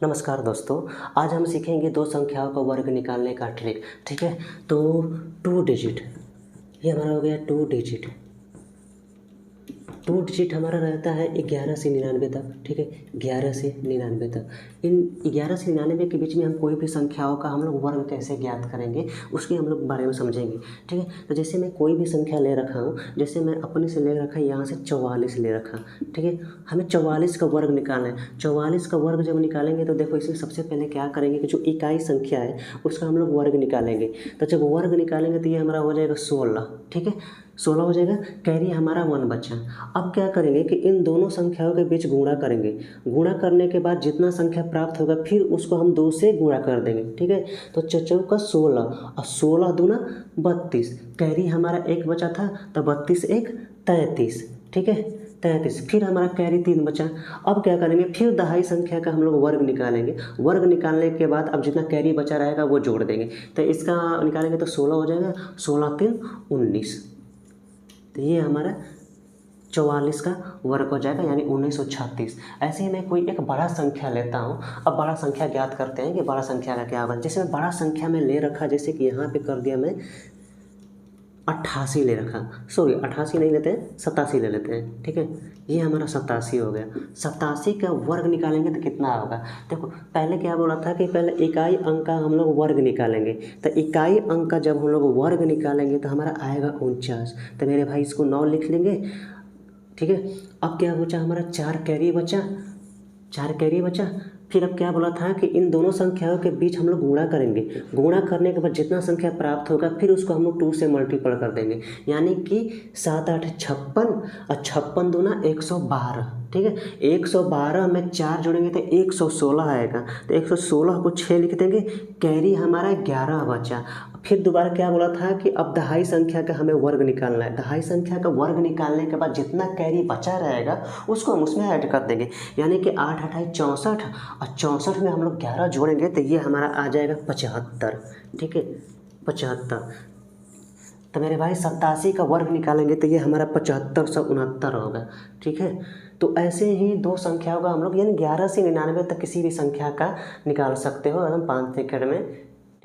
नमस्कार दोस्तों। आज हम सीखेंगे दो संख्याओं का वर्ग निकालने का ट्रिक। ठीक है, तो 2 डिजिट, ये हमारा हो गया 2 डिजिट हमारा रहता है 11 से 99 तक। ठीक है, 11 से 99 तक। इन 11 से 99 के बीच में हम कोई भी संख्याओं का हम लोग वर्ग कैसे ज्ञात करेंगे उसके हम लोग बारे में समझेंगे। ठीक है, तो जैसे मैं कोई भी संख्या ले रखा हूँ, जैसे मैं अपने से ले रखा यहाँ से 44 ले रखा। ठीक है, हमें 44 का वर्ग निकालना है। 44 का वर्ग जब निकालेंगे तो देखो इसमें सबसे पहले क्या करेंगे कि जो इकाई संख्या है उसका हम लोग वर्ग निकालेंगे। तो जब वर्ग निकालेंगे तो ये हमारा हो जाएगा 16। ठीक है, 16 हो जाएगा, कैरी हमारा 1 बचा। अब क्या करेंगे कि इन दोनों संख्याओं के बीच गुणा करेंगे। गुणा करने के बाद जितना संख्या प्राप्त होगा फिर उसको हम 2 से गुणा कर देंगे। ठीक है, तो चौका 16 और 16 दूना 32, कैरी हमारा 1 बचा था तो 32 1 33। ठीक है, 33, फिर हमारा कैरी 3 बचा। अब क्या करेंगे, फिर दहाई संख्या का हम लोग वर्ग निकालेंगे। वर्ग निकालने के बाद अब जितना कैरी बचा रहेगा वो जोड़ देंगे। तो इसका निकालेंगे तो 16 हो जाएगा, 16 3 19। तो ये हमारा 44 का वर्ग हो जाएगा, यानी 1936। ऐसे ही मैं कोई एक बड़ा संख्या लेता हूँ। अब बड़ा संख्या ज्ञात करते हैं कि बड़ा संख्या का क्या होगा। जैसे मैं बड़ा संख्या में ले रखा, जैसे कि यहाँ पे कर दिया मैं 88 ले रखा, सॉरी 88 नहीं लेते हैं, 87 ले लेते हैं। ठीक है, ये हमारा 87 हो गया। 87 का वर्ग निकालेंगे तो कितना होगा। देखो पहले क्या बोला था कि पहले इकाई अंक का हम लोग वर्ग निकालेंगे। तो इकाई अंक का जब हम लोग वर्ग निकालेंगे तो हमारा आएगा 49। तो मेरे भाई इसको 9 लिख लेंगे। ठीक है, अब क्या बचा हमारा 4 कैरी बचा, 4 कैरी बचा। फिर अब क्या बोला था कि इन दोनों संख्याओं के बीच हम लोग गुणा करेंगे। गुणा करने के बाद जितना संख्या प्राप्त होगा फिर उसको हम लोग 2 से मल्टीपल कर देंगे, यानी कि 7 8 56 और 56 दूना 112। ठीक है, 112 में 4 जोड़ेंगे तो 116 आएगा। तो 116 को 6 लिख देंगे, कैरी हमारा 11 बचा। फिर दोबारा क्या बोला था कि अब दहाई संख्या का हमें वर्ग निकालना है। दहाई संख्या का वर्ग निकालने के बाद जितना कैरी बचा रहेगा उसको हम उसमें ऐड कर देंगे, यानी कि 8 8 64 और 64 में हम लोग 11 जोड़ेंगे तो ये हमारा आ जाएगा 75। ठीक है, 75। तो मेरे भाई 87 का वर्ग निकालेंगे तो ये हमारा 7569 होगा। ठीक है, तो ऐसे ही दो संख्याओं का हम लोग यानी 11 से 99 तक किसी भी संख्या का निकाल सकते हो एकदम 5 सेकंड में।